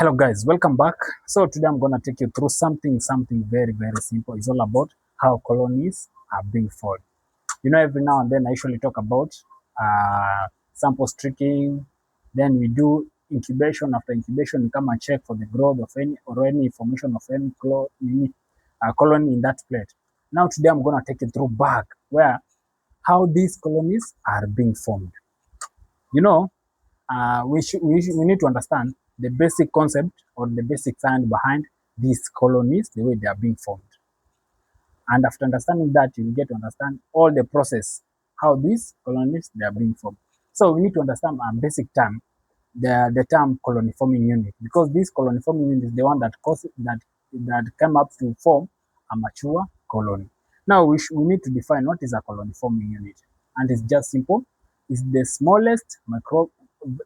Hello guys, welcome back. So today I'm gonna take you through something very simple. It's all about how colonies are being formed. Every now and then I usually talk about sample streaking. Then we do incubation. After incubation, we come and check for the growth of any formation of any colony in that plate. Now today I'm gonna take you through back where how these colonies are being formed. You know, we need to understand the basic concept or the basic science behind these colonies, the way they are being formed. And after understanding that, you get to understand all the process, how these colonies they are being formed. So we need to understand a basic term, the term colony forming unit, because this colony forming unit is the one that came up to form a mature colony. Now we need to define what is a colony forming unit, and it's just simple. It's the smallest micro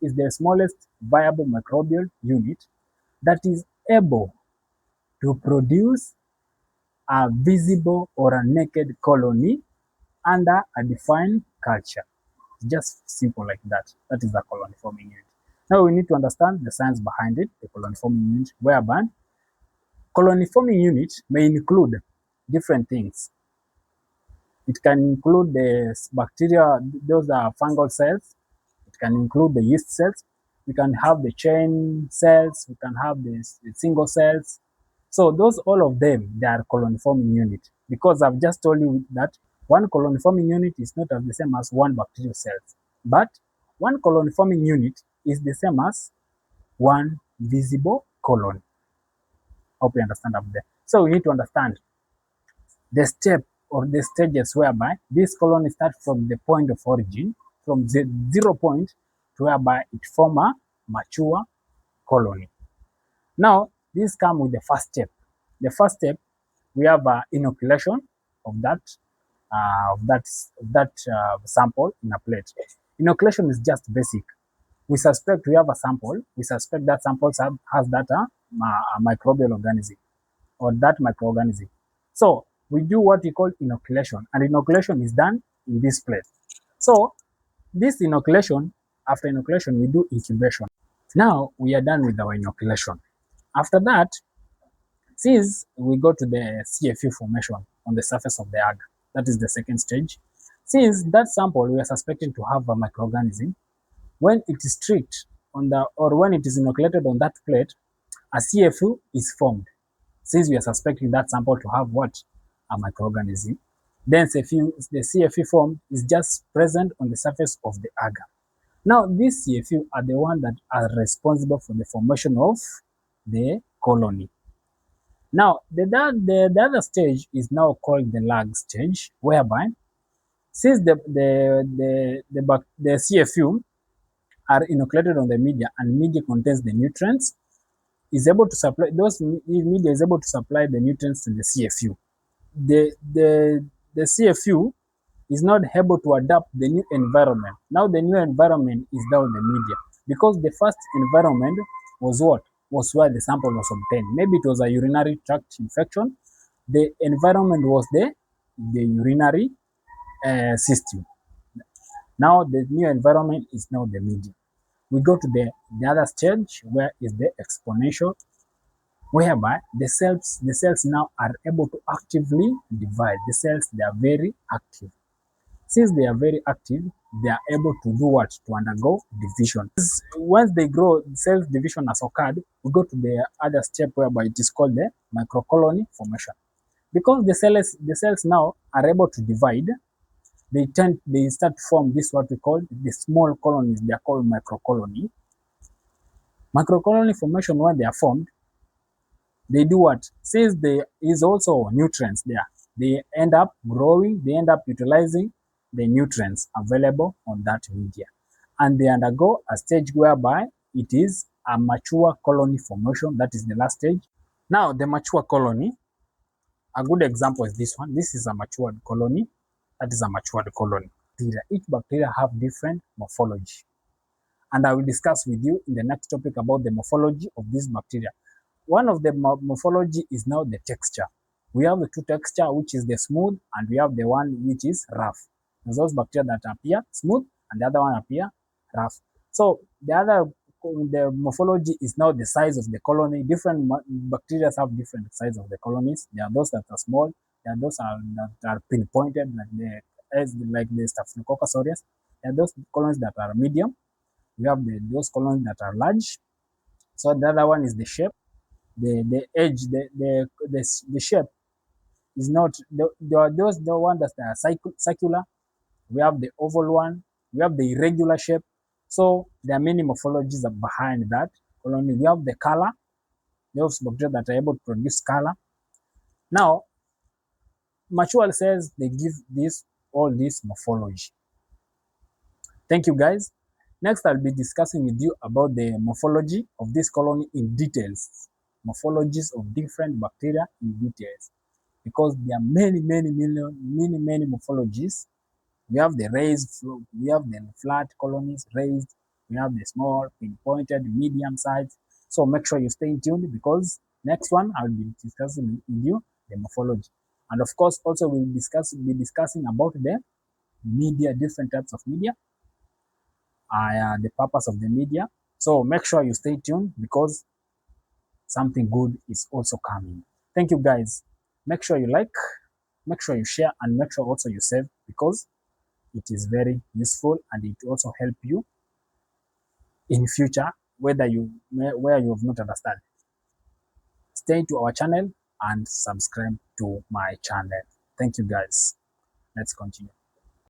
is the smallest viable microbial unit that is able to produce a visible or a naked colony under a defined culture. Just simple like that. That is a colony forming unit. Now we need to understand the science behind it, the colony forming unit, whereby colony forming unit may include different things. It can include the bacteria, those are fungal cells. It can include the yeast cells. We can have the chain cells. We can have the single cells. So those, all of them, they are colony forming unit, because I've just told you that one colony forming unit is not as the same as one bacterial cell, but one colony forming unit is the same as one visible colony. Hope you understand up there. So we need to understand the step or the stages whereby this colony starts from the point of origin, from the 0 point to whereby it form a mature colony. Now, this comes with the first step. The first step, we have inoculation of that sample in a plate. Inoculation is just basic. We suspect we have a sample. We suspect that sample has that microbial organism or that microorganism. So we do what we call inoculation, and inoculation is done in this plate. So this inoculation, after inoculation, we do incubation. Now we are done with our inoculation. After that, since we go to the c.f.u formation on the surface of the egg, that is the second stage. Since that sample we are suspecting to have a microorganism, when it is treated on the, or when it is inoculated on that plate, a c.f.u is formed. Since we are suspecting that sample to have what? A microorganism, then the c.f.u formed is just present on the surface of the agar. Now, these c.f.u are the ones that are responsible for the formation of the colony. Now, the other stage is now called the lag stage, whereby since the c.f.u are inoculated on the media and media contains the nutrients, is able to supply those media is able to supply the nutrients to the c.f.u. The c.f.u is not able to adapt the new environment. Now the new environment is down the media, because the first environment was what? Was where the sample was obtained. Maybe it was a urinary tract infection. The environment was the urinary system. Now the new environment is now the media. We go to the other stage, where is the exponential, whereby the cells now are able to actively divide. The cells, they are very active. Since they are very active, they are able to do what? To undergo division. Once they grow, cell division has occurred, we go to the other step, whereby it is called the microcolony formation. Because the cells now are able to divide, they start to form this, what we call the small colonies. They are called microcolony. Microcolony formation, when they are formed, they do what? Since there is also nutrients there, they end up growing, they end up utilizing the nutrients available on that media. And they undergo a stage whereby it is a mature colony formation. That is the last stage. Now, the mature colony, a good example is this one. This is a matured colony. That is a matured colony. Each bacteria have different morphology. And I will discuss with you in the next topic about the morphology of this bacteria. One of the morphology is now the texture. We have the two texture, which is the smooth, and we have the one which is rough. There's those bacteria that appear smooth, and the other one appear rough. So the other the morphology is now the size of the colony. Different bacteria have different size of the colonies. There are those that are small. There are those that are pinpointed, like the Staphylococcus aureus. There are those colonies that are medium. We have those colonies that are large. So the other one is the shape, the edge, the shape is not. There are those the one that are circular. We have the oval one. We have the irregular shape. So there are many morphologies behind that colony. We have the color. Those bacteria that are able to produce color. Now, Machual says they give this all this morphology. Thank you, guys. Next, I'll be discussing with you about the morphology of this colony in details. Morphologies of different bacteria in details. Because there are many morphologies. We have the raised, we have the flat colonies, raised, we have the small, pinpointed, medium size. So make sure you stay tuned because next one I will be discussing with you the morphology. And of course, also we'll be discussing about the media, different types of media, the purpose of the media. So make sure you stay tuned because something good is also coming. Thank you, guys. Make sure you like, make sure you share, and make sure also you save because it is very useful and it also help you in future where you have not understand. Stay to our channel and subscribe to my channel. Thank you, guys. Let's continue.